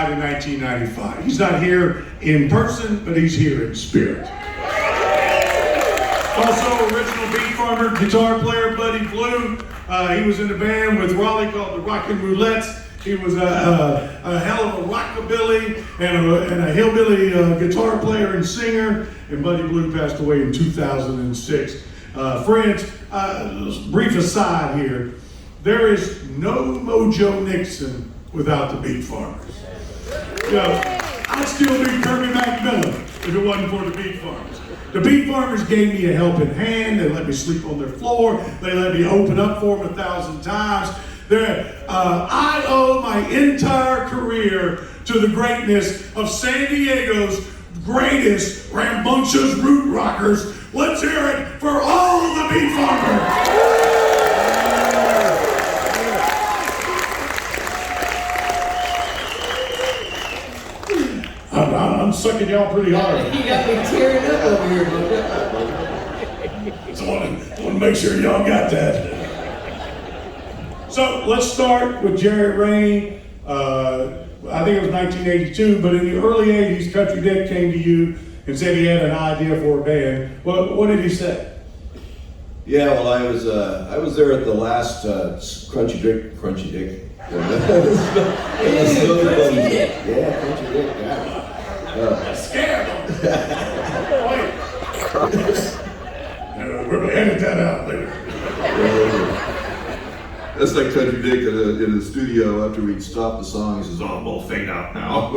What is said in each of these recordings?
died in 1995. He's not here in person, but he's here in spirit. Also, original Beat Farmer guitar player Buddy Blue. He was in a band with Raleigh called the Rockin' Roulettes. He was a hell of a rockabilly and a hillbilly guitar player and singer. And Buddy Blue passed away in 2006. Friends, brief aside here. There is no Mojo Nixon without the Beat Farmers. You know, I'd still be Kirby McMillan if it wasn't for the Beat Farmers. The Beat Farmers gave me a helping hand. They let me sleep on their floor. They let me open up for them 1,000 times. I owe my entire career to the greatness of San Diego's greatest rambunctious root rockers. Let's hear it for all the Beat Farmers. I'm sucking y'all pretty hard. You got me tearing up over here, So I want to make sure y'all got that. So let's start with Jerry Rainey. I think it was 1982, but in the early 80s, Country Dick came to you and said he had an idea for a band. What did he say? Yeah, well, I was there at the last Crunchy Dick. Crunchy Dick. Yeah, Crunchy Dick. Yeah. Scared him. We're gonna edit that out later. That's like Country Dick in the studio after we'd stopped the song. He says, "Oh, I'm all fade out now."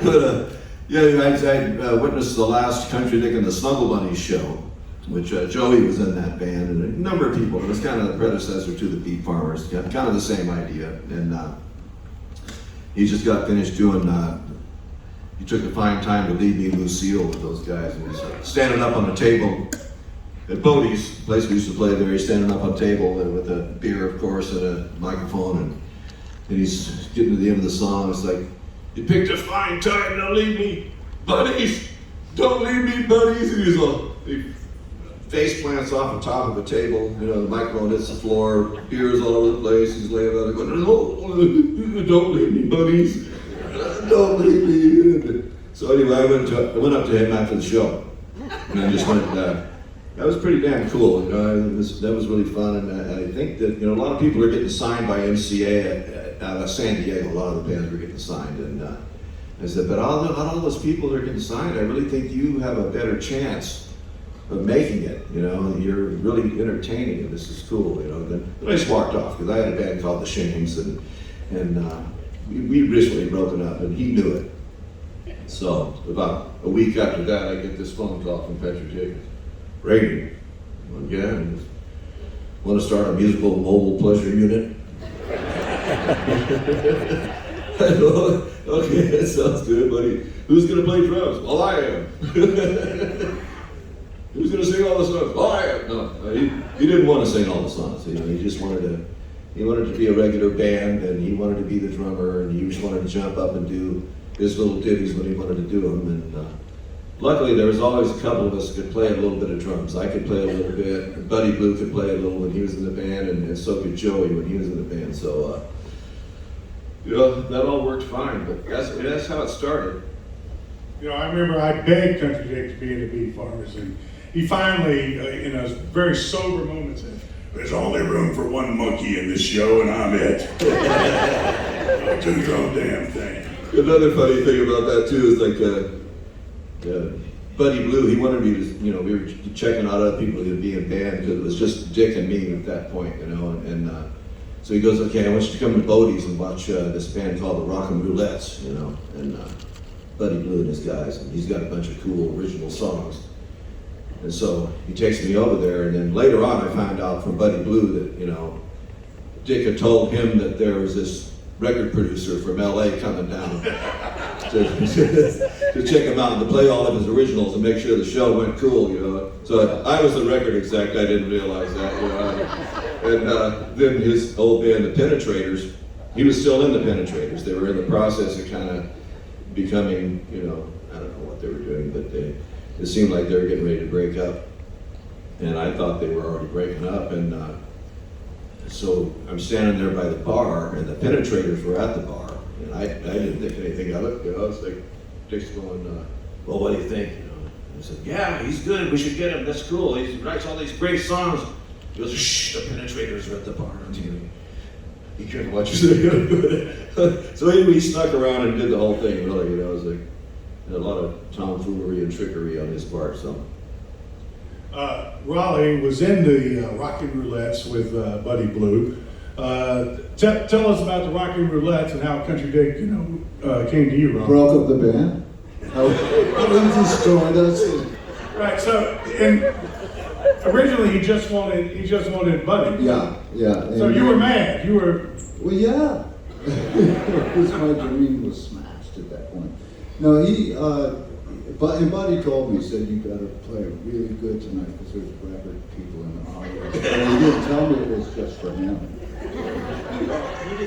But yeah, I witnessed the last Country Dick and the Snuggle Bunnies show, which Joey was in that band, and a number of people. It was kind of the predecessor to the Beat Farmers, kind of the same idea. And he just got finished doing. He took a fine time to leave me Lucille with those guys, and he's standing up on the table at Bodie's, the place we used to play there. He's standing up on the table with a beer, of course, and a microphone, and he's getting to the end of the song. It's like, "You picked a fine time to leave me, buddies. Don't leave me, buddies." And he face plants off the top of the table. You know, the microphone hits the floor, beer's all over the place. He's laying there going, "No, don't leave me, buddies. Don't leave me." So anyway, I went up to him after the show, and I just went. That was pretty damn cool. You know, that was really fun, and I think that a lot of people are getting signed by MCA out of San Diego. A lot of the bands were getting signed, and I said, but out of all those people that are getting signed, I really think you have a better chance of making it. You know, you're really entertaining, and this is cool. You know, then I just walked off because I had a band called The Shames, and we recently broken up, and he knew it. So about a week after that, I get this phone call from Petra Jacobs. "Rainey, well, yeah, want to start a musical mobile pleasure unit?" I go, "Okay, that sounds good, buddy. Who's going to play drums?" "Well, I am." "Who's going to sing all the songs?" "Well, I am." No, he didn't want to sing all the songs. You know, he just wanted to be a regular band, and he wanted to be the drummer, and he just wanted to jump up and do his little ditties when he wanted to do them. And luckily, there was always a couple of us that could play a little bit of drums. I could play a little bit, and Buddy Blue could play a little when he was in the band, and so could Joey when he was in the band. So, that all worked fine, but that's how it started. You know, I remember I begged Country Dick to be in the Beat Farmers, and he finally, in a very sober moment, said, "There's only room for one monkey in this show, and I'm it." I'll do your own damn thing. Another funny thing about that too is like Buddy Blue. He wanted me to, we were checking out other people who'd be in band because it was just Dick and me at that point, and so he goes, "Okay, I want you to come to Bodie's and watch this band called the Rockin' Roulettes," and Buddy Blue and his guys, and he's got a bunch of cool original songs. And so he takes me over there, and then later on I found out from Buddy Blue that, Dick had told him that there was this record producer from LA coming down to check him out and to play all of his originals and make sure the show went cool, So I was the record exec, I didn't realize that, And then his old band, the Penetrators, he was still in the Penetrators. They were in the process of kind of becoming, I don't know what they were doing, but it seemed like they were getting ready to break up. And I thought they were already breaking up, and so I'm standing there by the bar, and the Penetrators were at the bar, And I didn't think anything of it, you know. It's like Dick's going, well, what do you think? You know, and I said, yeah, he's good. We should get him. That's cool. He writes all these great songs. He goes, shh, the Penetrators are at the bar. He couldn't watch us. So anyway, he snuck around and did the whole thing. Really, you know, it was like a lot of tomfoolery and trickery on his part. So. Raleigh was in the Rockin' Roulettes with Buddy Blue. Tell us about the Rockin' Roulettes and how Country Dick, came to you, Ron. Broke up the band. How he destroyed us. Right. So, originally he just wanted Buddy. Yeah. So you were mad. You were. Well, yeah. Because my dream was smashed at that point. No, and Buddy told me, he said, you got to play really good tonight because there's record people in the audience. And he didn't tell me it was just for him.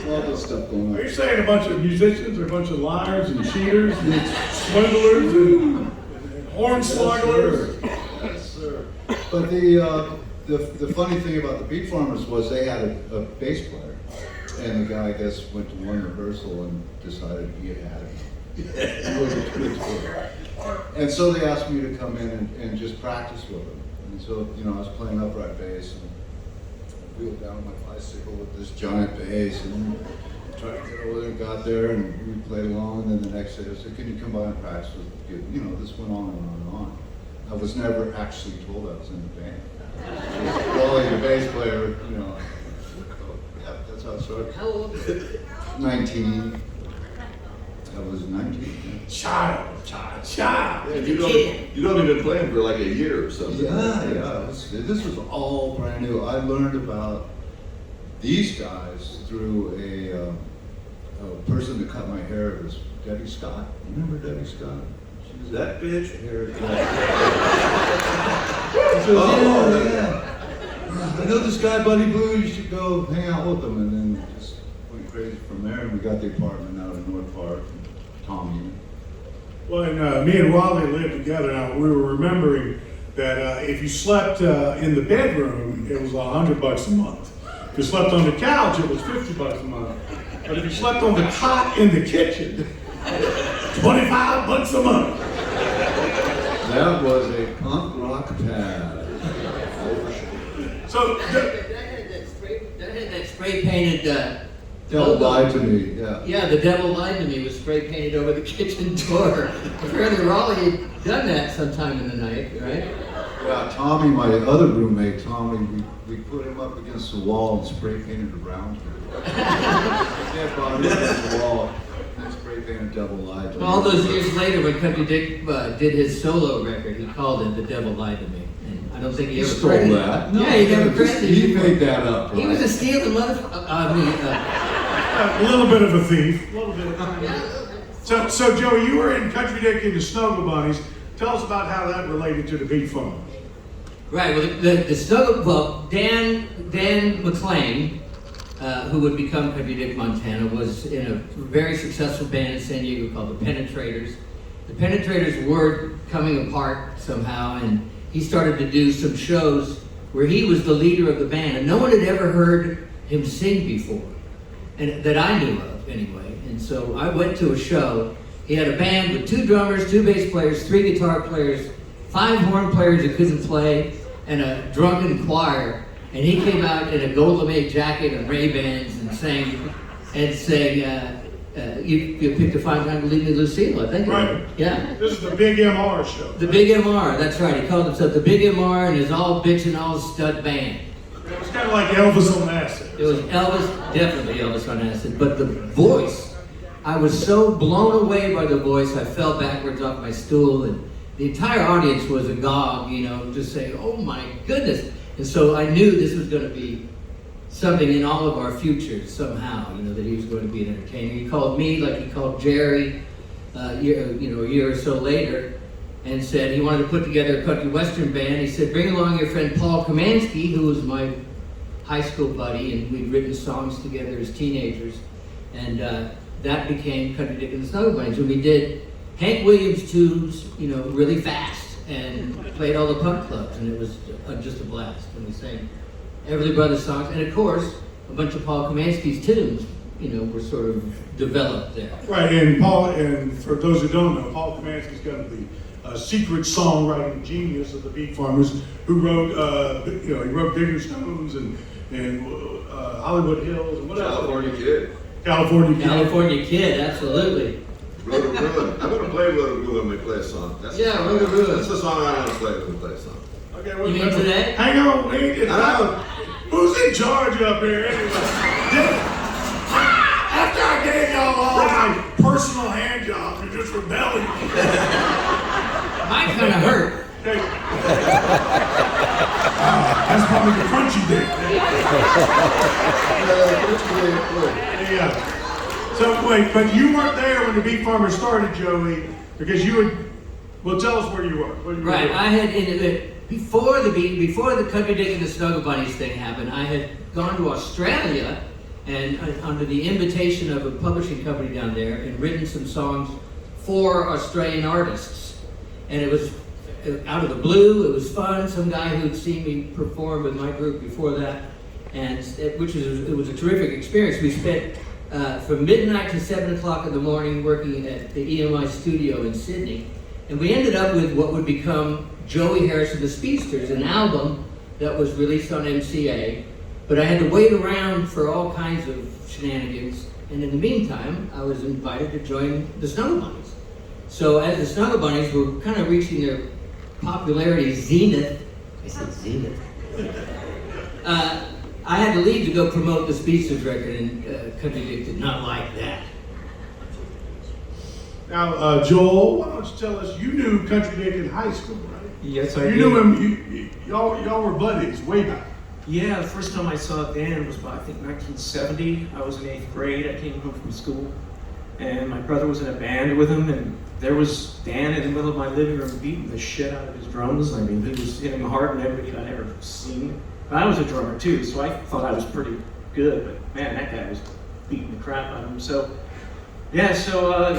All this stuff going on. Are you saying a bunch of musicians are a bunch of liars and cheaters and swindlers and hornswogglers? Yes, sir. But the funny thing about the Beat Farmers was they had a bass player, and the guy, I guess, went to one rehearsal and decided he had it. It was a good tour. And so they asked me to come in and just practice with them. And so, I was playing upright bass and I wheeled down on my bicycle with this giant bass and tried to get over there and got there and we played along. And then the next day I said, can you come by and practice with me? This went on and on and on. I was never actually told I was in the band. Just Rolling the bass player, yeah, that's how it started. How old were you? 19. I was 19. Child. Yeah, you'd only been playing for like a year or something. Yeah. This was all brand new. I learned about these guys through a person that cut my hair. It was Debbie Scott. Remember Debbie Scott? She was That bitch? hair. Yeah. I know this guy, Buddy Blue. You should go hang out with him, and then just went crazy from there. And we got the apartment out in North Park. Tommy. Well, and, me and Raleigh lived together. Now, we were remembering that if you slept in the bedroom, it was $100 a month. If you slept on the couch, it was $50 a month. But if you slept on the cot in the kitchen, $25 a month. That was a punk rock pad. So, That had that spray painted. Devil lied to me, yeah. Yeah, the devil lied to me was spray painted over the kitchen door. Apparently Raleigh had done that sometime in the night, right? Yeah, Tommy, my other roommate, Tommy, we put him up against the wall and spray painted around him. Yeah, brought him against the wall and spray painted Devil Lied to Me. All those years later, when Country Dick did his solo record, he called it "The Devil Lied to Me," and I don't think he ever Stole credited- that. Yeah, he never credited. He you for- made that up, He was a right? stealing motherfucker. a little bit of a thief. A little bit. So Joey, you were in Country Dick and the Snuggle Bunnies. Tell us about how that related to the Beat Farmers. Right. Well, the Snuggle. Well, Dan McLean, who would become Country Dick Montana, was in a very successful band in San Diego called the Penetrators. The Penetrators were coming apart somehow, and he started to do some shows where he was the leader of the band, and no one had ever heard him sing before, and that I knew of anyway. And so I went to a show. He had a band with 2 drummers, 2 bass players, 3 guitar players, 5 horn players who couldn't play, and a drunken choir. And he came out in a gold lame jacket and Ray-Bans and sang, you picked a fine time to leave me, Lucille, I think. Right. Yeah. This is the Big MR show. The Big MR, that's right. He called himself the Big MR and his all bitch and all stud band. It was kind of like Elvis on acid. It was Elvis, definitely Elvis on acid, but the voice, I was so blown away by the voice, I fell backwards off my stool, and the entire audience was agog, just saying, oh my goodness. And so I knew this was going to be something in all of our futures somehow, that he was going to be an entertainer. He called me like he called Jerry, a year or so later, and said he wanted to put together a country western band. He said, bring along your friend Paul Kamansky, who was my high school buddy, and we'd written songs together as teenagers. And that became Country Dick and the Snuggle Bunnies. And we did Hank Williams tunes, really fast, and played all the punk clubs, and it was just a blast. And we sang Everly Brothers songs, and of course, a bunch of Paul Kamansky's tunes, were sort of developed there. Right, and Paul, and for those who don't know, Paul Kamansky's kind of the secret songwriting genius of the Beat Farmers, who wrote, he wrote Bigger Stones and Hollywood Hills and what else? California Kid. California Kid. California Kid, absolutely. Road to Ruin. I'm gonna play Road to Ruin when we play a song. That's Yeah, Road to Ruin. That's the song I want to play when we play a song. Okay, You mean today? Hang on, wait. It's I not, know. who's in charge up here anyway? After I gave y'all all my personal hand jobs, you're just rebelling. Mine kind of hurt. Hey. That's probably the crunchy bit. Yeah. So wait, but you weren't there when the Beat Farmers started, Joey, because you had. Well, tell us where you were. What you were Right, doing. I had before the Country Dick and the Snuggle Bunnies thing happened. I had gone to Australia and under the invitation of a publishing company down there, and written some songs for Australian artists. And it was out of the blue. It was fun. Some guy who'd seen me perform with my group before that, and it was a terrific experience. We spent from midnight to 7 o'clock in the morning working at the EMI studio in Sydney. And we ended up with what would become Joey Harris and the Speedsters, an album that was released on MCA. But I had to wait around for all kinds of shenanigans. And in the meantime, I was invited to join the Snuggle Bunnies. So as the Snuggle Bunnies were kind of reaching their popularity zenith, I said zenith, I had to leave to go promote the Speedsters record, and Country Dick did not like that. Now, Joel, why don't you tell us? You knew Country Dick in high school, right? Yes, I You did. knew him. Y'all were buddies way back. Yeah, the first time I saw Dan was about, I think, 1970. I was in 8th grade. I came home from school, and my brother was in a band with him, and there was Dan in the middle of my living room beating the shit out of his drums. I mean, he was hitting them harder than everybody I'd ever seen. But I was a drummer too, so I thought I was pretty good, but man, that guy was beating the crap out of him. So, yeah,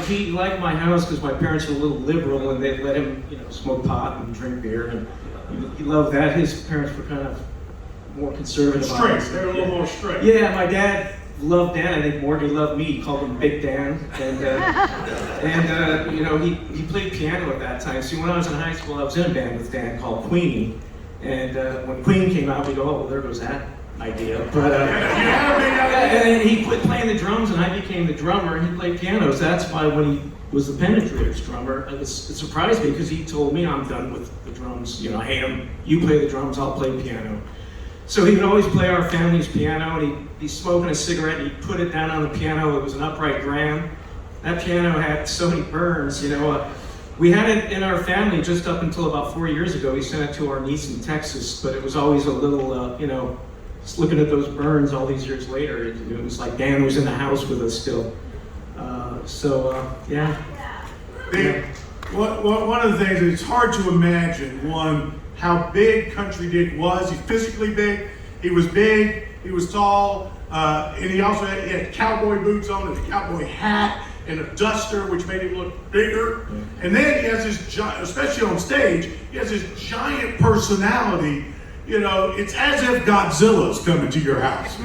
he liked my house because my parents were a little liberal, and they let him, smoke pot and drink beer, and he loved that. His parents were kind of more conservative. Straight. They were a little more straight. Yeah, my dad loved Dan. I think more than he loved me. He called him Big Dan, and he played piano at that time. See, when I was in high school, I was in a band with Dan called Queenie, and when Queen came out, we go, oh, well, there goes that idea. But and he quit playing the drums, and I became the drummer, and he played piano. So that's why when he was the Penetrators drummer, it surprised me because he told me, I'm done with the drums. I hate them. You play the drums, I'll play piano. So he would always play our family's piano, and he'd be smoking a cigarette, and he'd put it down on the piano. It was an upright grand. That piano had so many burns, We had it in our family just up until about 4 years ago. We sent it to our niece in Texas, but it was always a little, just looking at those burns all these years later, it was like Dan was in the house with us still. Yeah. One of the things, it's hard to imagine, how big Country Dick was. He's physically big. He was big. He was tall. And he also had cowboy boots on and a cowboy hat and a duster, which made him look bigger. And then he has this giant, especially on stage, he has this giant personality. It's as if Godzilla's coming to your house.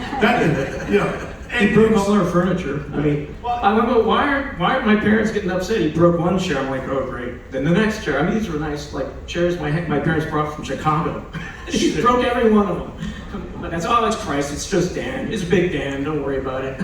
He broke all our furniture. I mean, I remember, why aren't my parents getting upset? He broke one chair. I'm like, oh great. Then the next chair. I mean, these were nice, like chairs my parents brought from Chicago. He broke every one of them. But that's all. It's Christ. It's just Dan. It's Big Dan. Don't worry about it.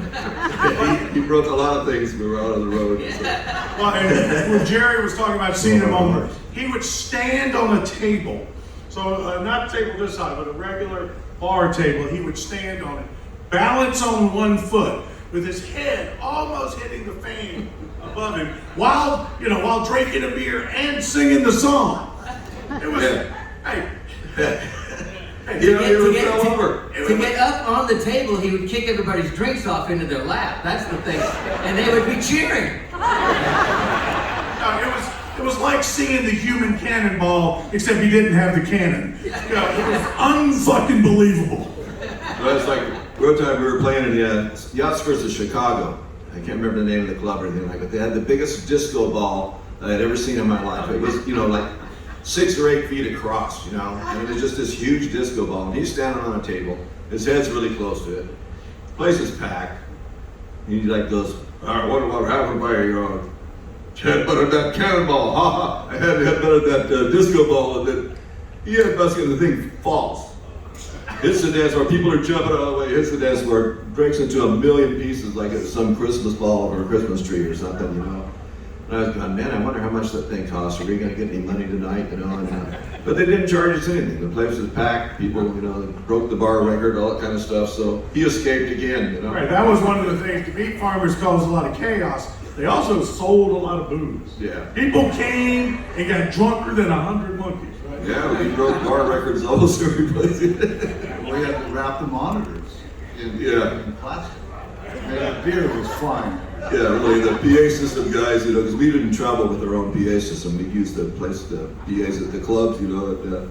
He broke a lot of things when we were out on the road. So. Well, and when Jerry was talking about seeing him he would stand on a table. So not a table this size, but a regular bar table. He would stand on it, balance on one foot, with his head almost hitting the fan above him, while drinking a beer and singing the song. It was, hey. He fell over. To get up on the table, he would kick everybody's drinks off into their lap. That's the thing. And they would be cheering. It was like seeing the human cannonball, except he didn't have the cannon. It was unfucking believable. Well, it's like one time we were playing in the outskirts of Chicago. I can't remember the name of the club or anything like that. They had the biggest disco ball that I'd ever seen in my life. It was, like 6 or 8 feet across, and it was just this huge disco ball. And he's standing on a table. His head's really close to it. The place is packed. He like goes, all right, what happened by your headbutted that cannonball? Ha ha! I had headbutted that disco ball, and then he headbutts and the thing falls. Hits the dance floor. People are jumping out of the way. Hits the dance floor. Breaks into a million pieces like it's some Christmas ball or a Christmas tree or something, you know. And I was going, man, I wonder how much that thing costs. Are we going to get any money tonight, you know? But they didn't charge us anything. The place was packed. People, you know, broke the bar record, all that kind of stuff. So he escaped again, you know. Right, that was one of the things. The Beat Farmers caused a lot of chaos. They also sold a lot of booze. Yeah. People came and got drunker than 100 monkeys, right? Yeah, we broke bar records almost every place. We had to wrap the monitors in plastic. And the beer was fine. Yeah, really, the PA system guys, you know, because we didn't travel with our own PA system. We'd use the PAs at the clubs, you know,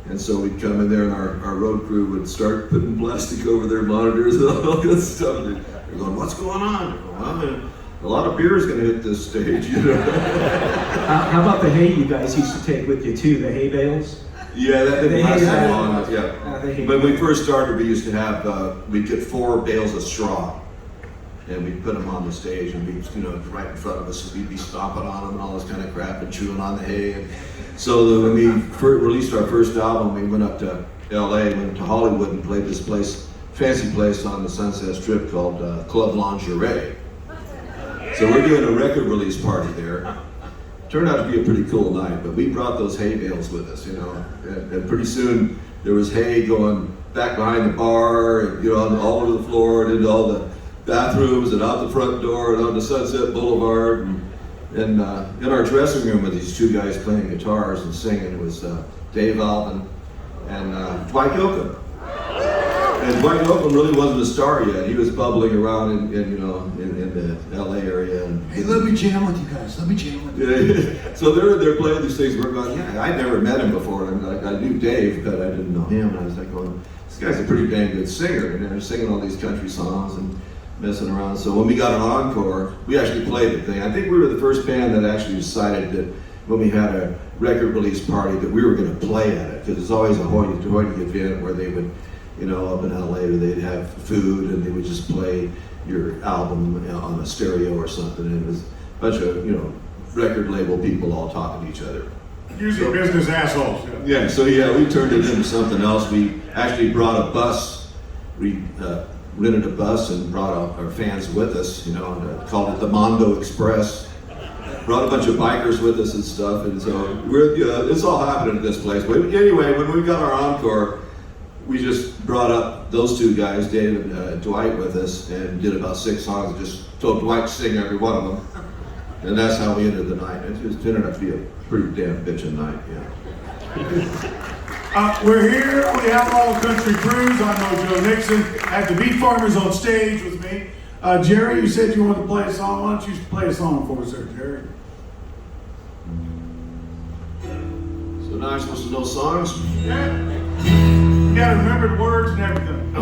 and so we'd come in there and our road crew would start putting plastic over their monitors and all that stuff. And they're going, what's going on? Well, a lot of beer is going to hit this stage, you know. How about the hay you guys used to take with you too, the hay bales? Yeah, that didn't They last hated that that. long. They Yeah. hated When we that. first started, we used to have, we'd get 4 bales of straw. And we'd put them on the stage and we'd, you know, right in front of us, we'd be stomping on them and all this kind of crap and chewing on the hay. And so when we released our first album, we went up to LA, went to Hollywood and played this place, fancy place on the Sunset Strip called Club Lingerie. So we're doing a record release party there. Turned out to be a pretty cool night, but we brought those hay bales with us, you know. And pretty soon there was hay going back behind the bar and, you know, all over the floor and into all the bathrooms and out the front door and onto Sunset Boulevard. And in our dressing room with these 2 guys playing guitars and singing, it was Dave Alvin and Dwight Yoakam. And Dwight Yoakam really wasn't a star yet. He was bubbling around in the LA area. And, Hey, let me jam with you guys. Let me jam with you. yeah. So they're playing these things. We're going, yeah, I'd never met him before. And I knew Dave, but I didn't know him. And I was like going, this guy's a pretty dang good singer. And they're singing all these country songs and messing around. So when we got an encore, we actually played the thing. I think we were the first band that actually decided that when we had a record release party that we were going to play at it. Because it's always a hoity-toity event where they would, you know, up in LA, they'd have food and they would just play your album on a stereo or something. And it was a bunch of, you know, record label people all talking to each other. Usually business assholes. Yeah. Yeah, so yeah, we turned it into something else. We actually brought a bus. We rented a bus and brought our fans with us, you know, and called it the Mondo Express. Brought a bunch of bikers with us and stuff, and so it's all happening at this place. But anyway, when we got our encore, we just brought up those 2 guys, Dave and Dwight, with us, and did about 6 songs. Just told Dwight to sing every one of them, and that's how we ended the night. It just turned out to be a pretty damn bitchin' night, yeah. We're here, we have All Country Cruise. I'm Joe Nixon. I have the Beat Farmers on stage with me. Jerry, you said you wanted to play a song. Why don't you play a song for us there, Jerry? So now I'm supposed to know songs? Yeah. You gotta remember the words and everything.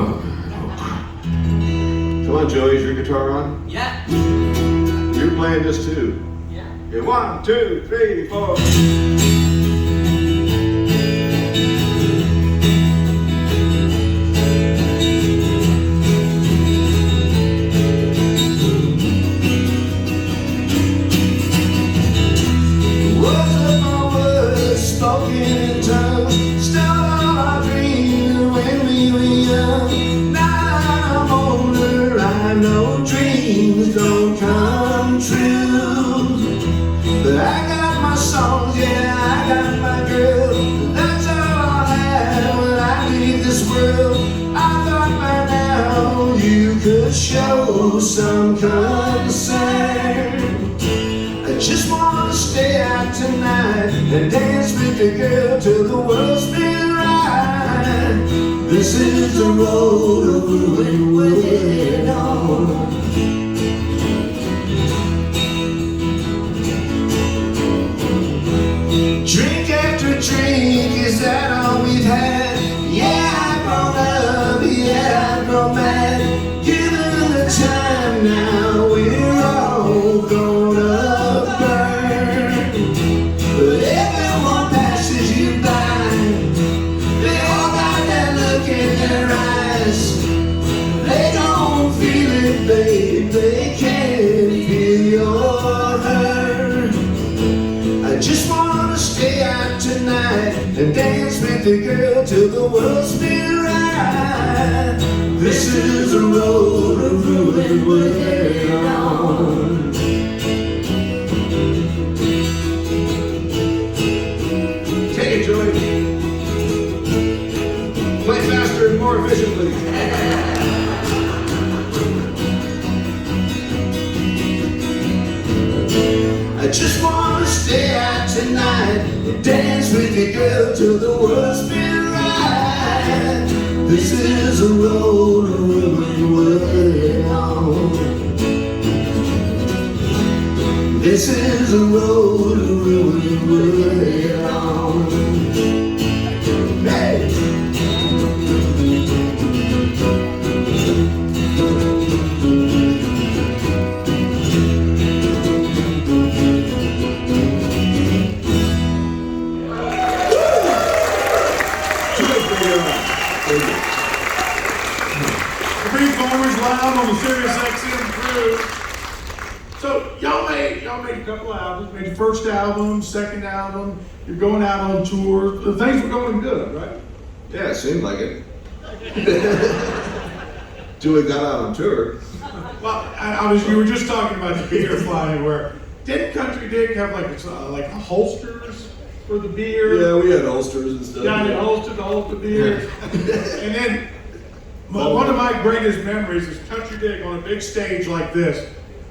Come on, Joey, is your guitar on? Yeah. You're playing this too. Yeah. Okay, 1, 2, 3, 4. Show some concern. I just wanna stay out tonight and dance with the girl till the world's been right. This is the road we're headed on. Drink after drink, is that all we've had? Yeah, I've grown up, yeah, I've grown mad. Time now, we're all gonna burn. But everyone passes you by. They all got that look in their eyes. They don't I just wanna stay out tonight and dance with the girl till the world spins right. This is a road of ruin we're headed on. Take it, Joey. Play faster and more efficiently. I just wanna stay out tonight and dance with the girl till the world spins right. This is a road of ruin we're headed on. This is a road of ruin we're headed on. Hey! The Beat Farmers live on the Sirius XM crew. So y'all made a couple albums. Made your first album, second album. You're going out on tour. The things were going good, right? Yeah, it seemed like it. Till we got out on tour. Well, you were just talking about the beer flying everywhere. Didn't Country Dick have like holsters for the beer? Yeah, we had holsters and stuff. Yeah, the holster to hold the beer. And then one of my greatest memories is Country Dick on a big stage like this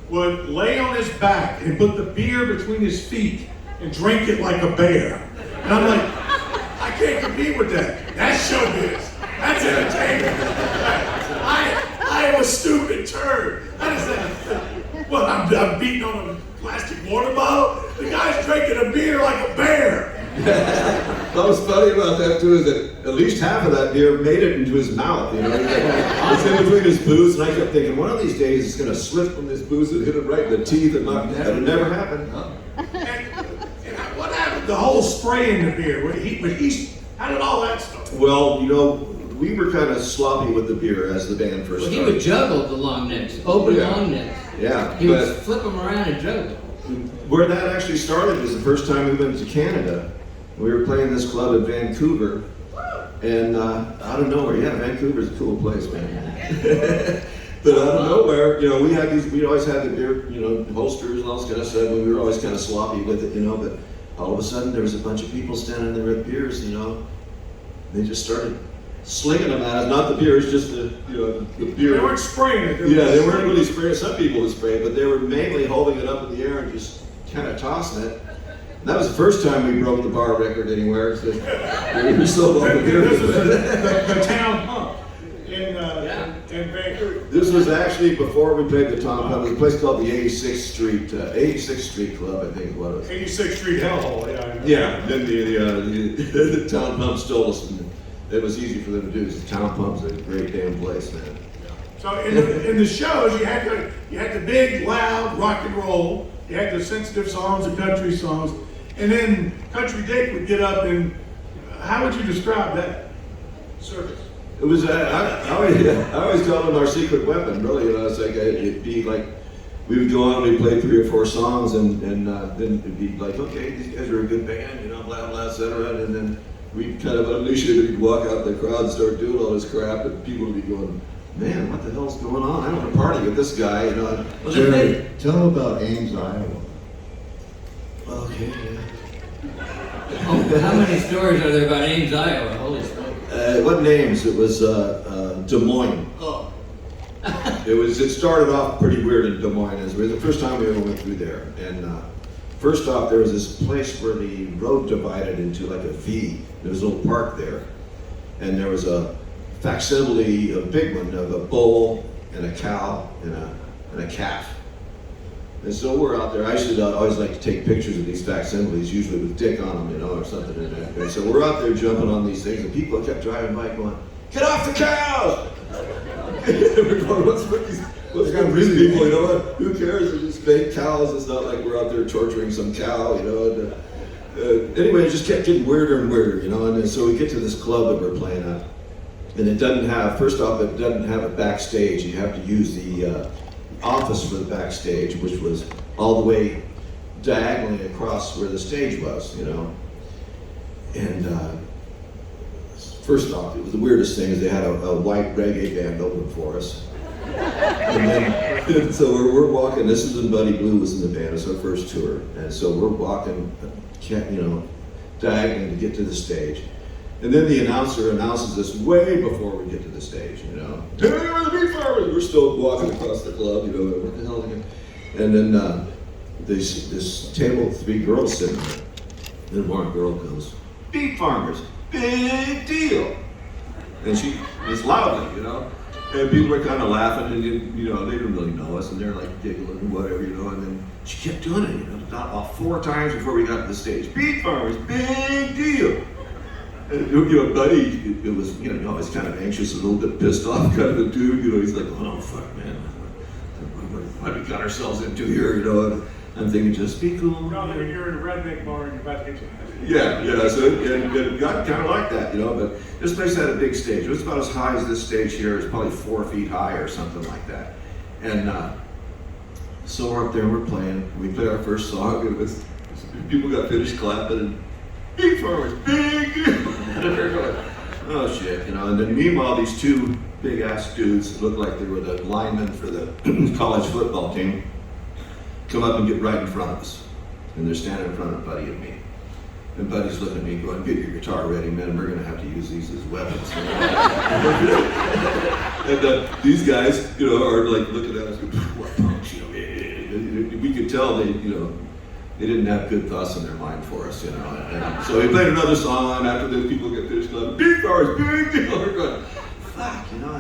would lay on his back and put the beer between his feet and drink it like a bear. And I'm like, I can't compete with that. That's showbiz. That's entertainment. I am a stupid turd. That is that. Well, I'm beating on a plastic water bottle. The guy's drinking a beer like a bear. What was funny about that too is that at least half of that beer made it into his mouth. You know, it's in between his booze, and I kept thinking one of these days it's going to slip from this booze and hit him right in the teeth, and that'll never happen. And what happened? The whole spraying the beer. How did all that start? Well, you know, we were kind of sloppy with the beer as the band first Well, he started. would juggle the long necks, open Yeah. long necks. Yeah, He would but flip them around and juggle. where that actually started was the first time we went to Canada. We were playing this club in Vancouver, and out of nowhere, yeah, Vancouver's a cool place, man. But out of nowhere, you know, we always had the beer, you know, holsters and all this kind of stuff, and we were always kind of sloppy with it, you know, but all of a sudden there was a bunch of people standing there with beers, you know. They just started slinging them at us, not the beers, just the beer. They weren't spraying it. Yeah, they weren't really spraying. Some people would spray it, but they were mainly holding it up in the air and just kind of tossing it. And that was the first time we broke the bar record anywhere. So we were so long This here. is the town pump in Vancouver. This was actually before we played the Tom Pump. It was a place called the 86th Street Club, I think it was. 86th Street Hellhole, yeah. I know. Yeah, then the Town Pump stole us, and it was easy for them to do. The Town Pump's a great damn place, man. So in the shows, you had the big, loud rock and roll. You had the sensitive songs, the country songs, and then Country Dick would get up and how would you describe that service? It was I always called it our secret weapon. Really, you know, it's like it'd be like we would go on, we'd play 3 or 4 songs, and then it'd be like, okay, these guys are a good band, you know, blah blah, etc. And then we'd kind of unleash it. We'd walk out in the crowd and start doing all this crap, and people would be going, man, what the hell's going on? I don't want to party with this guy, you know. Well, Jerry, tell them about Ames, Iowa. Okay. Oh, how many stories are there about Ames, Iowa? Holy smoke. What names? It was Des Moines. Oh. It started off pretty weird in Des Moines. It was the first time we ever went through there. And first off, there was this place where the road divided into like a V. There was a little park there. And there was a facsimile, a big one, of a bull and a cow and a calf. And so we're out there. I used to always like to take pictures of these facsimiles, usually with Dick on them, you know, or something in that. And so we're out there jumping on these things, and people kept driving by going, "Get off the cows!" We're going, what's with these people? You know what? Who cares? They're just fake cows. It's not like we're out there torturing some cow, you know. And, anyway, it just kept getting weirder and weirder, you know. And then, so we get to this club that we're playing at, and it doesn't have. First off, it doesn't have a backstage. You have to use the office for the backstage, which was all the way diagonally across where the stage was, you know. And first off, it was the weirdest thing is they had a white reggae band open for us. And so we're walking, this is when Buddy Blue was in the band, it's our first tour. And so we're walking, diagonally to get to the stage. And then the announcer announces us way before we get to the stage, you know. Hey, we're the Beat Farmers! We're still walking across the club, you know, what the hell again? And then this table with 3 girls sitting there. Then one girl goes, Beat Farmers, big deal. And she was loudly, you know. And people were kind of laughing, and you know, they didn't really know us, and they're like giggling and whatever, you know. And then she kept doing it, you know, about 4 times before we got to the stage. Beat Farmers, big deal. And, you know, Buddy, it was, you know, always kind of anxious, a little bit pissed off, kind of a dude, you know. He's like, oh fuck, man, what we got ourselves into here, you know. And I'm thinking, just be cool. No, when you're in a redneck bar and you're about to get you. Yeah, so it got kind of like that, you know, but this place had a big stage. It was about as high as this stage here. It's probably 4 feet high or something like that. And so we're up there, we're playing. We played our first song, and people got finished clapping, and Beat Farmers, big deal. And they're going, oh shit, you know. And then meanwhile, these 2 big-ass dudes looked like they were the linemen for the college football team, come up and get right in front of us. And they're standing in front of Buddy and me. And Buddy's looking at me going, get your guitar ready, man, we're gonna have to use these as weapons. And these guys, you know, are like looking at us, what punks, you know. We could tell they, you know, they didn't have good thoughts in their mind for us, you know. And so he played another song, and after the people get finished, like, Beat Farmers, big deal. We're going, fuck, you know,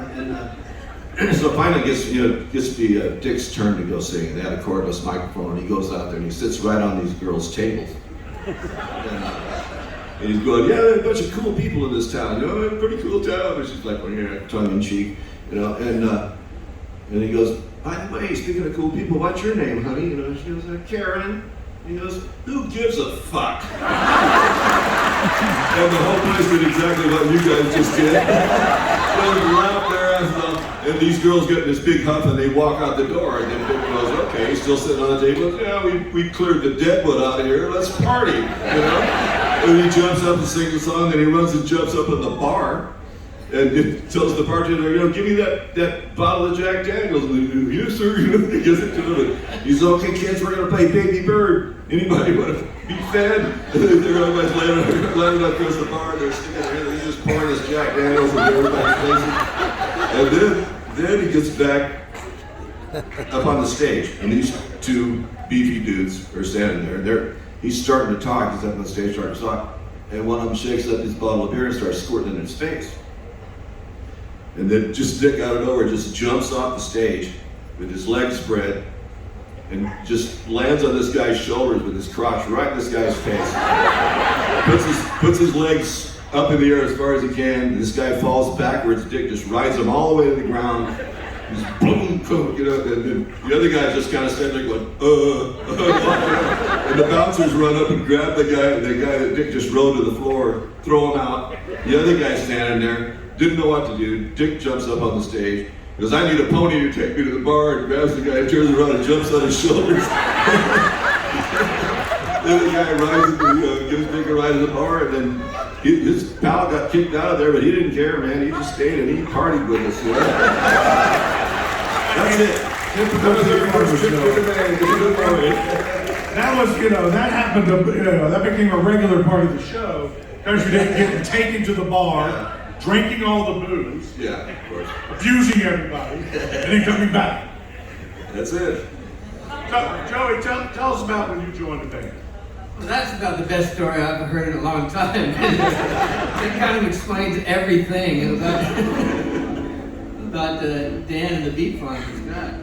and so finally gets to be Dick's turn to go sing. They had a cordless microphone, and he goes out there and he sits right on these girls' tables. And he's going, yeah, there are a bunch of cool people in this town, you know, a pretty cool town. And she's like, well, yeah, tongue in cheek, you know, and he goes, by the way, speaking of cool people, what's your name, honey? You know, she goes, Karen. He goes, who gives a fuck? And the whole place did exactly what you guys just did. They laughed their asses off. And these girls get in this big huff and they walk out the door. And then Dick goes, okay, he's still sitting on the table. Yeah, we cleared the deadwood out of here. Let's party, you know? And he jumps up and sings a song. Then he runs and jumps up in the bar. And it tells the bartender, you know, give me that bottle of Jack Daniels. And he, yes, sir. You know, he gives it to him. And he's okay, kids, we're going to play Baby Bird. Anybody want to be fed? They're everybody's laying up across the bar. They're sticking their head. He's just pouring this Jack Daniels into everybody's faces. And then he gets back up on the stage. And these 2 beefy dudes are standing there. He's starting to talk. He's up on the stage starting to talk. And one of them shakes up his bottle of beer and starts squirting in his face. And then just Dick out of nowhere just jumps off the stage with his legs spread and just lands on this guy's shoulders with his crotch right in this guy's face. Puts his legs up in the air as far as he can. This guy falls backwards. Dick just rides him all the way to the ground. He's boom, boom, you know, and then the other guy just kind of standing there going, and the bouncers run up and grab the guy that Dick just rode to the floor, throw him out. The other guy's standing there, didn't know what to do. Dick jumps up on the stage. He goes, I need a pony to take me to the bar, and grabs the guy, turns around and jumps on his shoulders. Then the guy rides, gives Dick a ride to the bar, and then his pal got kicked out of there, but he didn't care, man. He just stayed and he partied with us. You know? That's it. That was our first trip to the band. That was, you know, that happened to, you know, that became a regular part of the show. Country Dick getting taken to the bar, drinking all the booze, Yeah, of course. abusing everybody, and then coming back. That's it. So, Joey, tell us about when you joined the band. Well, that's about the best story I've ever heard in a long time. It kind of explains everything about Dan and the Beat Farmers. God.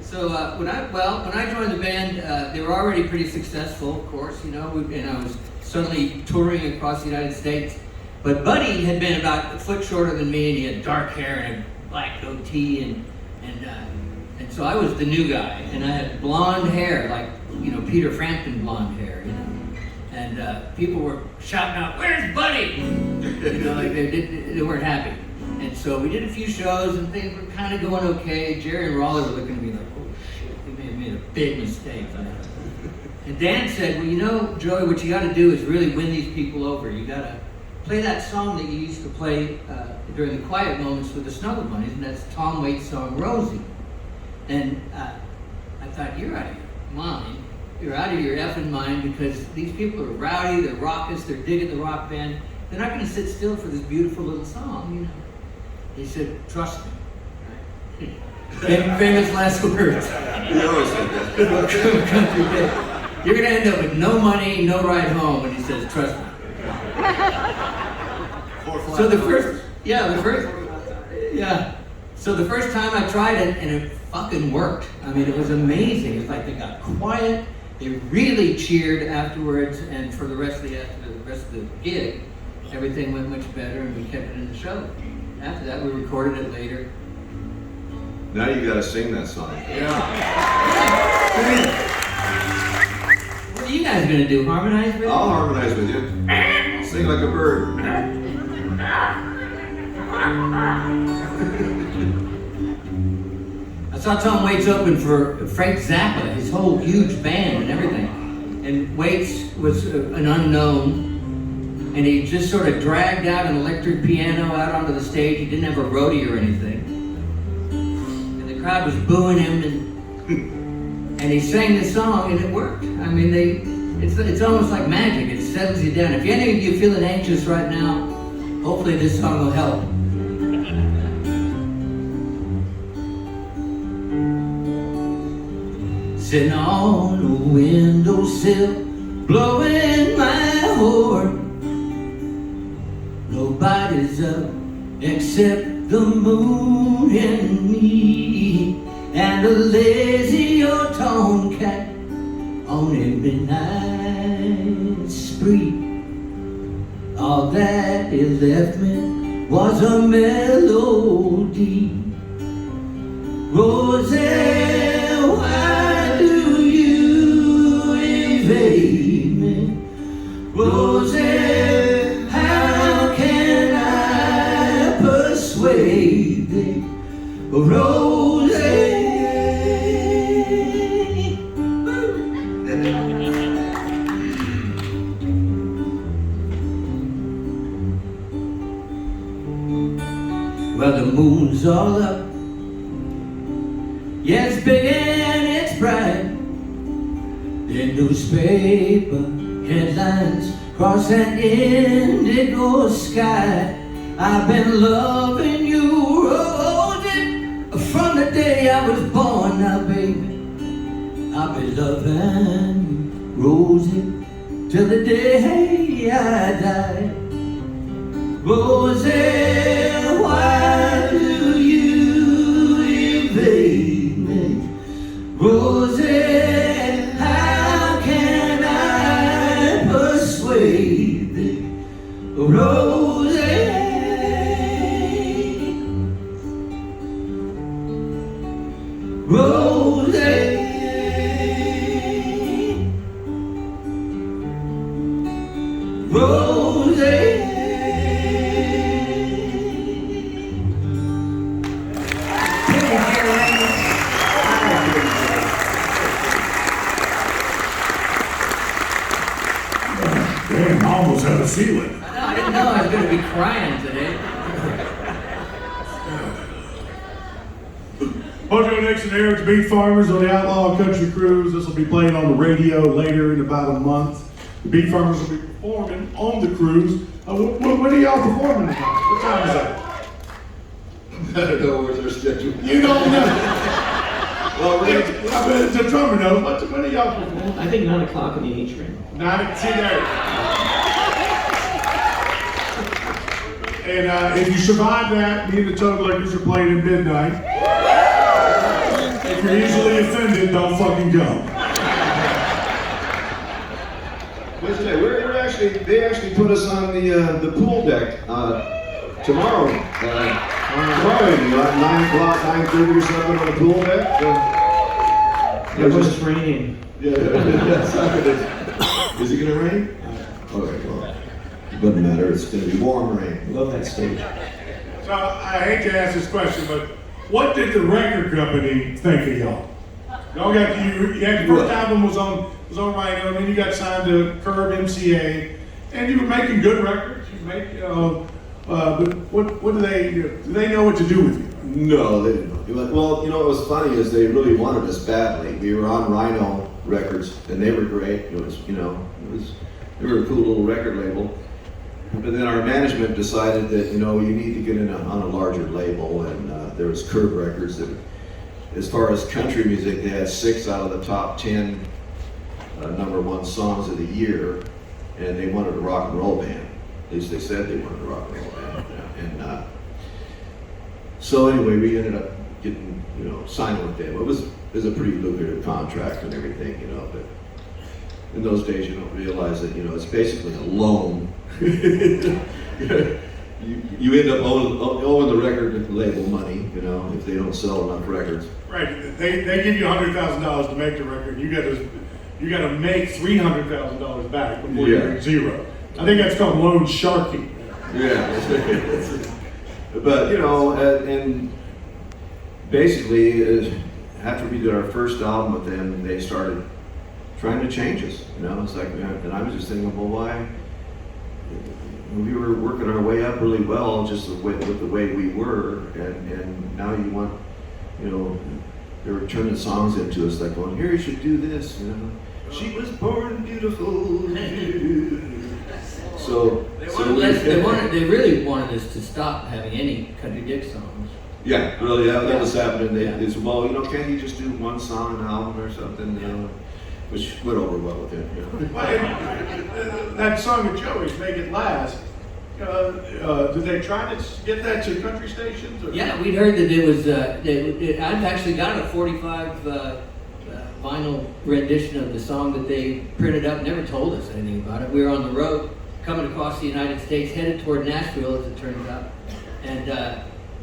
So when I joined the band, they were already pretty successful, of course, you know, and I was suddenly touring across the United States. But Buddy had been about a foot shorter than me, and he had dark hair and a black goatee, and so I was the new guy, and I had blonde hair, like, you know, Peter Frampton blonde hair, you know, and people were shouting out, "Where's Buddy?" You know, like they weren't happy. And so we did a few shows, and things were kind of going okay. Jerry and Raleigh were looking at me like, "Oh shit, we may have made a big mistake. And Dan said, well, you know, Joey, what you got to do is really win these people over. You got to play that song that you used to play during the quiet moments with the Snuggle Bunnies, and that's Tom Waits' song, Rosie. And I thought, you're out of your mind. You're out of your effing mind, because these people are rowdy, they're raucous, they're digging the rock band. They're not going to sit still for this beautiful little song, you know. He said, trust me. Famous last words. He always said that. You're going to end up with no money, no ride home. And he says, trust me. So the first time I tried it, and it fucking worked. I mean, it was amazing. It's like they got quiet. They really cheered afterwards, and for the rest of the gig, everything went much better, and we kept it in the show. After that, we recorded it later. Now you gotta sing that song. What are you guys gonna do? Harmonize with it? I'll harmonize with you. Sing like a bird. I saw Tom Waits open for Frank Zappa, his whole huge band and everything. And Waits was an unknown, and he just sort of dragged out an electric piano out onto the stage. He didn't have a roadie or anything. And the crowd was booing him, and he sang this song, and it worked. I mean, it's almost like magic. It settles you down. If any of you feeling anxious right now, hopefully this song will help. Sitting on a windowsill, blowing my horn. Nobody's up except the moon and me, and a lazy old tomcat on a midnight spree. All that it left me was a melody. Rosie, why do you invade me? Rosie, how can I persuade thee? Rosie. Well, the moon's all up. Yeah, it's big and it's bright. The newspaper headlines cross an indigo sky. I've been loving you, Rosie, from the day I was born. Now, baby, I'll be loving you, Rosie, till the day I die. Rosie, why do you invade me? Rosie, how can I persuade thee? Rosie. Rosie. Rosie. Damn, I almost had a feeling. I didn't know I was going to be crying today. Mojo Nixon, Eric's Beat Farmers on the Outlaw Country Cruise. This will be playing on the radio later in about a month. The Beat Farmers will be performing on the cruise. When are y'all performing tonight? What time is that? I don't know where's their schedule. You don't know. Well, I bet the drummer knows. When are y'all performing? I think 9 o'clock in the H ring. 9 see there. And if you survive that, me and the Toad Lickers are playing at midnight. If you're easily offended, don't fucking go. What's today? They actually put us on the pool deck tomorrow. Tomorrow evening, about 9 o'clock, 9:30 or something on the pool deck. It was raining. Yeah, that's not good. Is it gonna rain? Okay, well, it doesn't matter. It's gonna be warm rain. Love that stage. So I hate to ask this question, but what did the record company think of y'all? Y'all got your first album was on Rhino, and then you got signed to Curb MCA, and you were making good records. You make, but what do they do? Do they know what to do with you? No, they didn't. Well, you know what was funny is they really wanted us badly. We were on Rhino Records, and they were great. It was, they were a cool little record label. But then our management decided that, you need to get in on a larger label, and there was Curb Records that, as far as country music, they had 6 out of the top 10 #1 songs of the year, and they wanted a rock and roll band. At least they said they wanted a rock and roll band. And so anyway, we ended up getting, signing with them. It was a pretty lucrative contract and everything, but in those days you don't realize that, it's basically a loan. You end up owing the record label money, if they don't sell enough records. Right. They give you $100,000 to make the record. You got to make $300,000 back before you make zero. I think that's called loan sharking. Yeah. But and basically, after we did our first album with them, they started trying to change us. It's like, and I was just thinking, well, why? We were working our way up really well, just with the way we were, and now you want, they were turning songs into us, like going, here, you should do this, She was born beautiful. They really wanted us to stop having any Country Dick songs. Yeah, really, that was happening. They said, well, can't you just do one song an album or something, which went over well with him. That song of Joey's, Make It Last, did they try to get that to country stations? Or? Yeah, we'd heard that it was, I've actually got a 45 vinyl rendition of the song that they printed up, never told us anything about it. We were on the road, coming across the United States, headed toward Nashville, as it turns out, and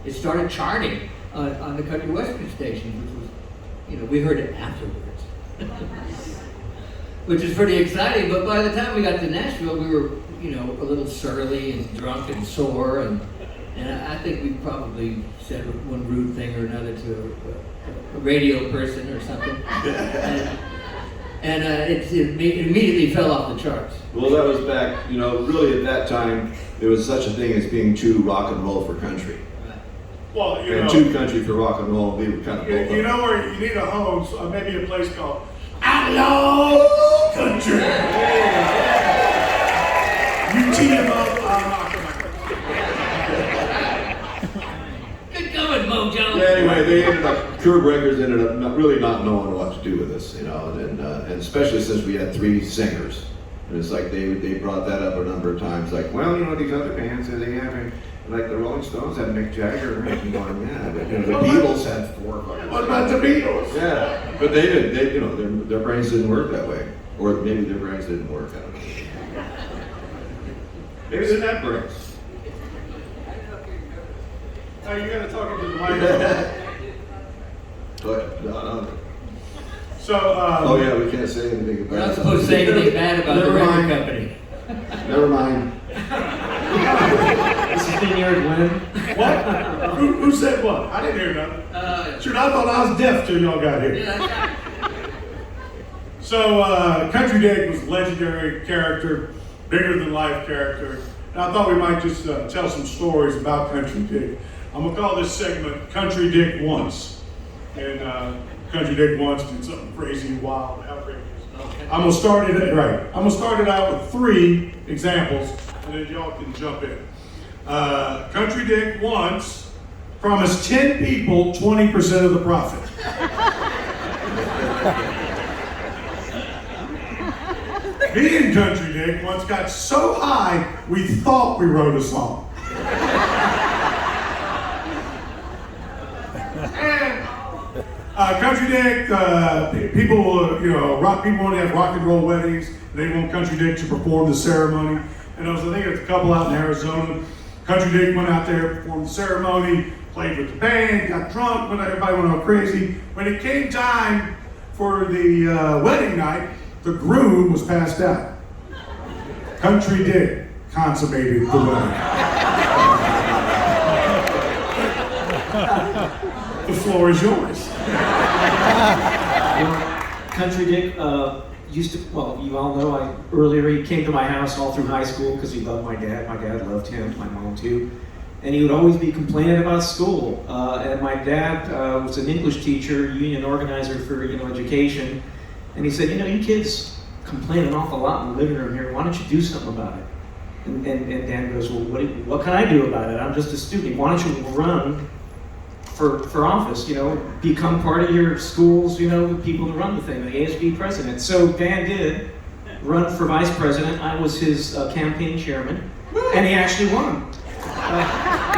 it started charting on the country western stations, which was, we heard it afterwards, which is pretty exciting. But by the time we got to Nashville, we were, a little surly and drunk and sore, and I think we probably said one rude thing or another to a radio person or something, and it immediately fell off the charts. Well, that was back, really at that time, there was such a thing as being too rock and roll for country. Well, and too country for rock and roll. We were kind of both. You know where you need a home, so maybe a place called Outlaw Country. You tee them up, I'll knock them out. Good going, Mojo. Yeah, anyway, Curb Records ended up not knowing what to do with us, and especially since we had 3 singers. And it's like they brought that up a number of times, like, well, these other bands, they have, like the Rolling Stones had Mick Jagger, and going, yeah, but the Beatles had 4 fucking. What about the Beatles? Yeah, but they didn't. Their brains didn't work that way, or maybe their brains didn't work. I don't know. Maybe they're not brains. Now you gotta talk into the microphone. But no. So. Oh yeah, we can't say anything about. We're not supposed to say anything bad about the record company. Never mind. This is Vineyard Lynn. What? Who said what? I didn't hear nothing. Shoot, I thought I was deaf till y'all got here. Yeah, So, Country Dick was a legendary character, bigger than life character. And I thought we might just tell some stories about Country Dick. I'm gonna call this segment Country Dick Once. And Country Dick Once did something crazy, wild, outrageous. Okay. I'm gonna start it out with 3 examples, and then y'all can jump in. Country Dick once promised 10 people 20% of the profit. Me and Country Dick once got so high we thought we wrote a song. And Country Dick, people, rock people want to have rock and roll weddings. They want Country Dick to perform the ceremony. And I think it's a couple out in Arizona. Country Dick went out there, performed the ceremony, played with the band, got drunk, everybody went all crazy. When it came time for the wedding night, the groom was passed out. Country Dick consummated the wedding. The floor is yours. Country Dick used to, well, you all know, earlier he came to my house all through high school because he loved my dad. My dad loved him, my mom too. And he would always be complaining about school. And my dad was an English teacher, union organizer for education. And he said, you kids complain an awful lot in the living room here. Why don't you do something about it? And Dan goes, well, what can I do about it? I'm just a student. Why don't you run for office, become part of your school's, the people to run the thing, the ASB president. So Dan did run for vice president. I was his campaign chairman, and he actually won.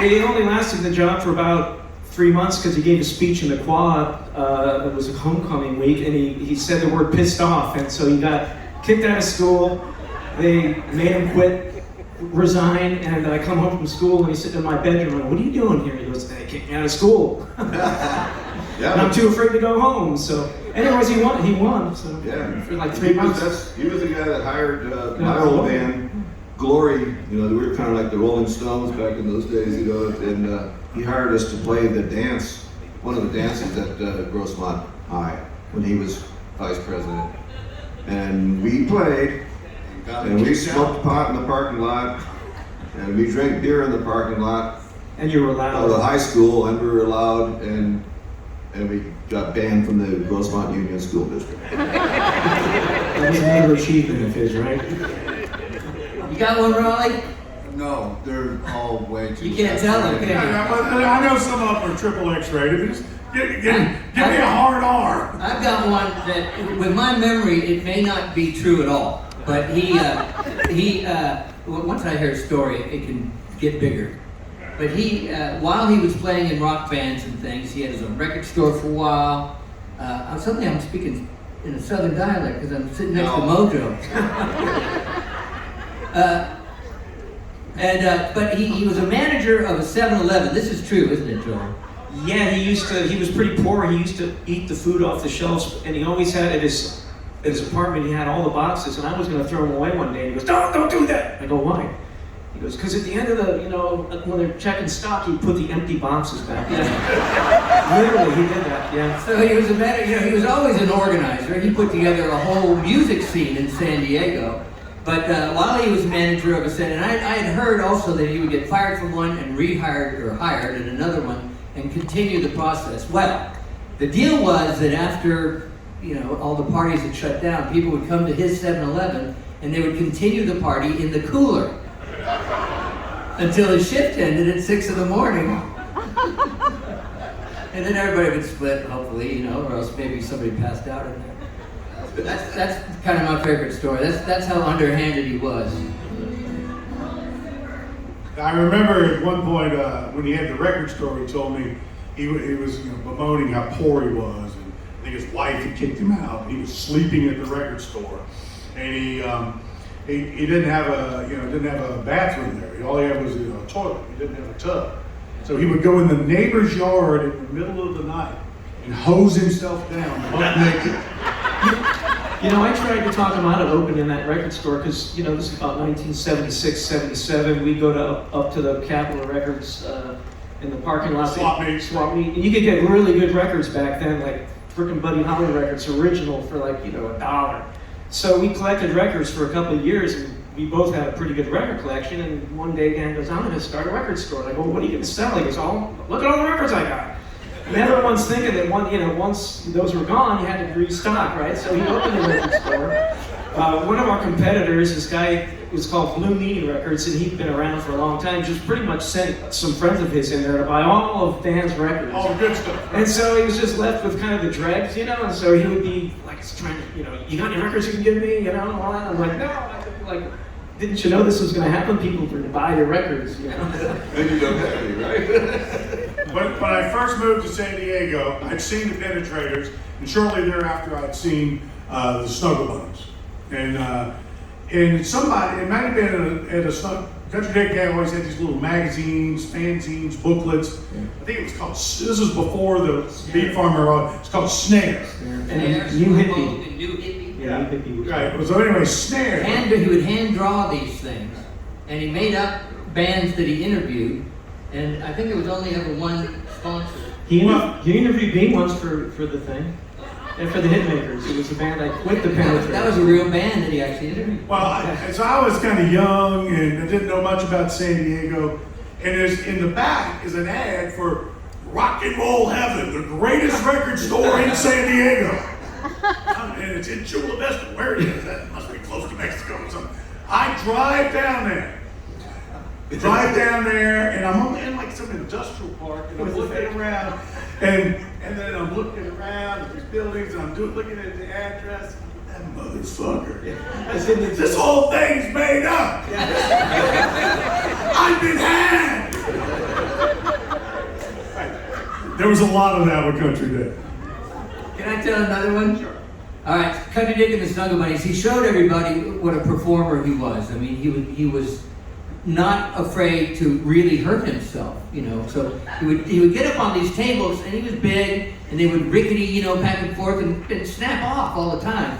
He only lasted the job for about 3 months because he gave a speech in the quad. It was a homecoming week, and he said the word pissed off, and so he got kicked out of school. They made him quit, resign, and I come home from school, and he's sitting in my bedroom, and what are you doing here? He goes, they kicked me out of school. Yeah, And I'm too afraid to go home, so. Anyways, he won, so. Yeah. For like 3 months. He was the guy that hired my old band, Glory. We were kind of like the Rolling Stones back in those days, and he hired us to play the dance, one of the dances at Grossmont High when he was vice president. And we played, and we smoked pot in the parking lot, and we drank beer in the parking lot And you were of the allowed. high school, and we were allowed, and we got banned from the Grossmont Union School District. That's another achievement of his, right? You got one, Raleigh? No, they're all way too. You can't tell them, can you? I know some of them are triple X-rated. Just give me a hard R. I've got one that, with my memory, it may not be true at all. But once I hear a story, it can get bigger. But while he was playing in rock bands and things, he had his own record store for a while. Suddenly I'm speaking in a southern dialect because I'm sitting next to Mojo. But he was a manager of a 7-Eleven. This is true, isn't it, Joel? Yeah, he was pretty poor. He used to eat the food off the shelves, and he always had at his apartment, he had all the boxes, and I was going to throw them away one day. And he goes, don't do that. I go, why? He goes, because at the end of when they're checking stock, he put the empty boxes back. Yeah. Literally, he did that, yeah. So he was he was always an organizer. He put together a whole music scene in San Diego. But while he was manager of a set, and I had heard also that he would get fired from one and rehired or hired in another one and continue the process. Well, the deal was that after all the parties had shut down, people would come to his 7-Eleven and they would continue the party in the cooler until his shift ended at 6 in the morning. And then everybody would split, hopefully, or else maybe somebody passed out in there. That's kind of my favorite story. That's how underhanded he was. I remember at one point when he had the record store, he told me he was bemoaning how poor he was, and I think his wife had kicked him out. And he was sleeping at the record store, and he didn't have a bathroom there. All he had was a toilet. He didn't have a tub, so he would go in the neighbor's yard in the middle of the night and hose himself down butt naked. I tried to talk him out of opening that record store because, this is about 1976, 77. We'd go up to the Capitol Records in the parking lot. Swap meet. And you could get really good records back then, like frickin' Buddy Holly records, original for like, $1. So we collected records for a couple of years, and we both had a pretty good record collection. And one day Dan goes, I'm going to start a record store. And I go, what are you going to sell? He goes, look at all the records I got. Never once thinking that once those were gone, you had to restock, right? So he opened a record store. One of our competitors, this guy was called Blue Meanie Records, and he'd been around for a long time, just pretty much sent some friends of his in there to buy all of Dan's records. All the good stuff. And so he was just left with kind of the dregs, and so he would be like trying to, you got any records you can give me, all that. I'm like, no, didn't you know this was going to happen? People were to buy your records, Then you don't have any, right? When I first moved to San Diego, I'd seen the Penetrators, and shortly thereafter I'd seen the Snuggle Bunnies. And somebody, it might have been at a Country Dick Guy always had these little magazines, fanzines, booklets. I think it was called, this was before the Beat Farmer, it's called Snare. And New Hippie. New Hippie. Yeah, New Hippie was Right, so anyway, Snare. He would hand draw these things, and he made up bands that he interviewed, and I think there was only ever one sponsor. He interviewed me once for the thing. And for the Hitmakers, it was a band I quit the That was Penetrators. a real band that he actually interviewed. Well, so I was kind of young and I didn't know much about San Diego. And there's in the back is an ad for Rock and Roll Heaven, the greatest record store in San Diego. And it's in Chula Vista. Where it is? That must be close to Mexico or something. I drive down there. And I'm in like some industrial park, and I'm looking around, and then I'm looking around at these buildings, and I'm looking at the address. That motherfucker. I said, this whole thing's made up. I've been had. There was a lot of that with Country Day. Can I tell another one? Sure. All right, Country Dick and the Snuggle Bunnies. He showed everybody what a performer he was. I mean, he was not afraid to really hurt himself, you know. So he would get up on these tables, and he was big, and they would rickety, you know, back and forth, and snap off all the time.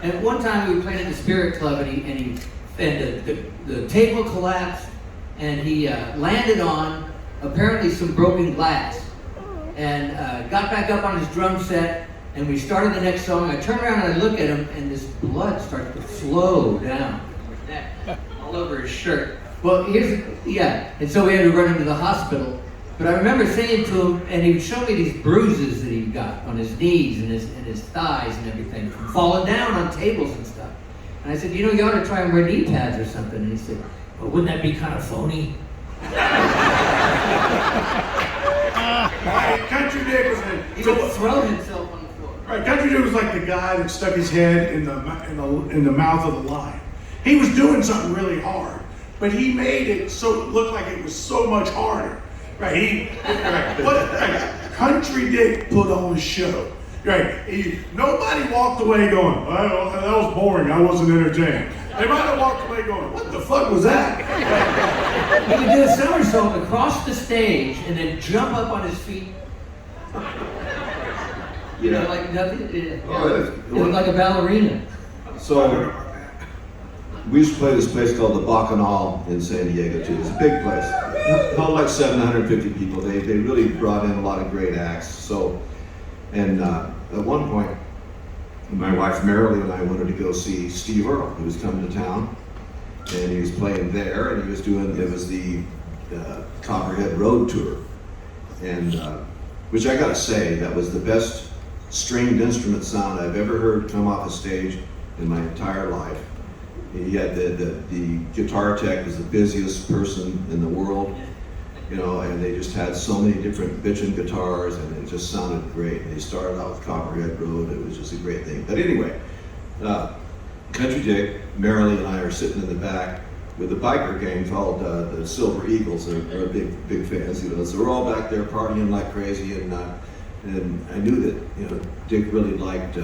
And one time we were playing at the Spirit Club, and the table collapsed, and he landed on apparently some broken glass, and got back up on his drum set, and we started the next song. I turned around and I look at him, and this blood started to flow down his neck, all over his shirt. Well, and so we had to run him to the hospital. But I remember saying to him, and he would show me these bruises that he got on his knees and his thighs and everything from falling down on tables and stuff. And I said, you know, you ought to try and wear knee pads or something. And he said, well, wouldn't that be kind of phony? Country Dick was He would throw himself on the floor. right. Country Dick was like the guy that stuck his head in the mouth of the lion. He was doing something really hard, but he made it so it looked like it was so much harder. Right? Country Dick put on a show. Right? Nobody walked away going, well, that was boring. I wasn't entertained. They might have walked away going, what the fuck was that? He would do a somersault across the stage and then jump up on his feet. You know, like nothing. It was like a ballerina. So we used to play this place called the Bacchanal in San Diego too. It's a big place. It held like 750 people. They really brought in a lot of great acts. So, and at one point, my wife Marilee and I wanted to go see Steve Earle. He was coming to town, and he was playing there, and he was doing, it was the Copperhead Road Tour, and which I gotta say, that was the best stringed instrument sound I've ever heard come off a stage in my entire life. He had the guitar tech was the busiest person in the world, you know, and they just had so many different bitchin' guitars, and it just sounded great. And they started out with Copperhead Road. It was just a great thing. But anyway, Country Dick, Marilee, and I are sitting in the back with a biker gang called the Silver Eagles. They're big fans, you know. So we're all back there partying like crazy, and I knew that, you know, Dick really liked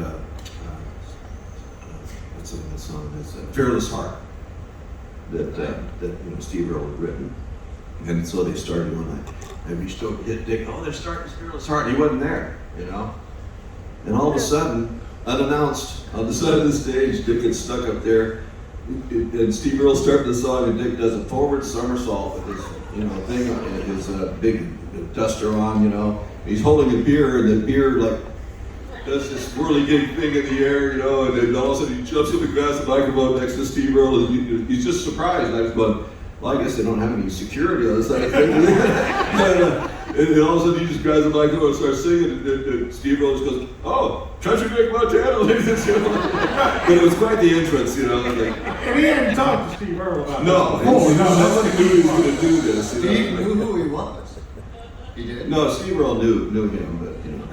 what's the song? It's Fearless Heart that you know, Steve Earle had written. And so they started one night. I reached over to hit Dick. Oh, they're starting Fearless Heart. And he wasn't there, you know. And all of a sudden, unannounced, on the side of the stage, Dick gets stuck up there. And Steve Earle started the song, and Dick does a forward somersault with his, you know, thing, his big duster on, you know. He's holding a beer, and the beer like does this whirligig thing in the air, you know. And then all of a sudden he jumps in the grass, the microphone next to Steve Earle, and he's just surprised. And I was going, well, I guess they don't have any security on the side of things. And all of a sudden he just grabs the microphone and starts singing, and Steve Earle just goes, oh, Country Dick Montana, ladies and gentlemen. But it was quite the entrance, you know. Like, And he hadn't talked to Steve Earle about no, that. Oh, no, nobody knew he was going to do this. You know? Steve knew who he was. He did? No, Steve Earle knew him, but you know.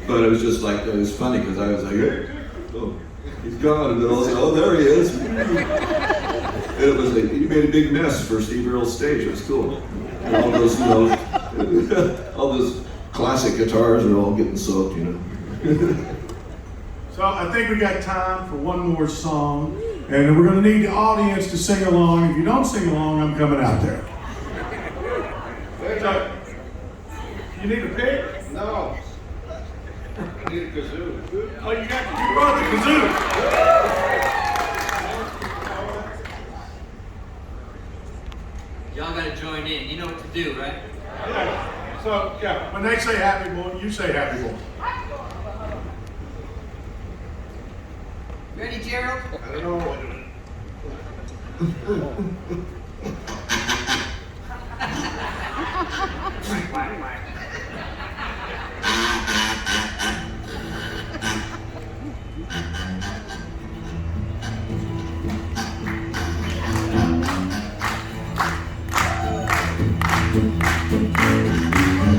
But it was just like, it was funny because I was like, hey, oh, he's gone, and then all of a sudden, oh, there he is. And it was like, he made a big mess for Steve Earle's stage. It was cool. And all those, you know, all those classic guitars are all getting soaked, you know. So I think we got time for one more song, and we're going to need the audience to sing along. If you don't sing along, I'm coming out there. So, you need a pick? No. I need a kazoo. Oh, you brought the kazoo. Y'all gotta join in. You know what to do, right? Yeah. So, yeah, when they say happy boy, you say happy boy. I don't know.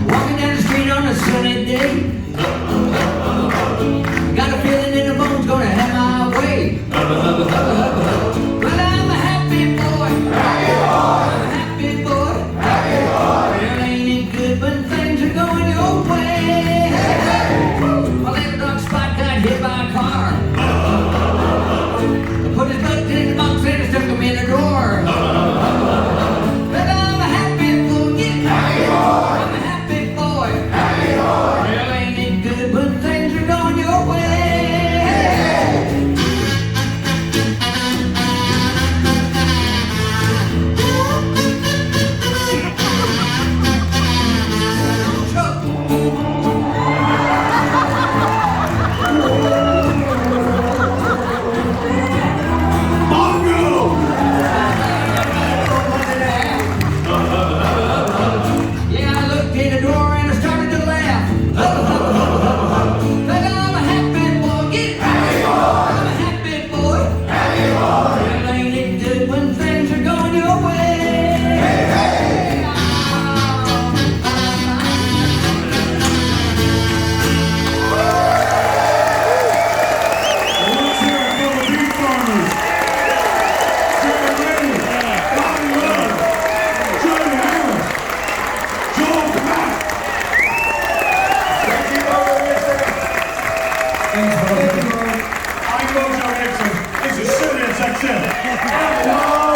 Walking down the street on a sunny day. Got a feeling in the bones gonna have my way. But I'm a happy boy. I'm a happy boy. Well, ain't it good when things are going your way? My little dog Spot got hit by a car. Put his butt in the box and stuck him in the drawer. But I'm a happy boy. I'm a happy boy. Well, ain't it good when things are going your way? Yeah, I looked in the door and I started to laugh. But I'm a happy boy. I'm a happy boy. Well, ain't it good when things are going your way? Let's hear it for the Beef Farmers. Jerry Reynolds, Bobby Love, Johnny Harris, Joel Pratt. Thank you, I'm Joe Nixon. This is Sirius XM.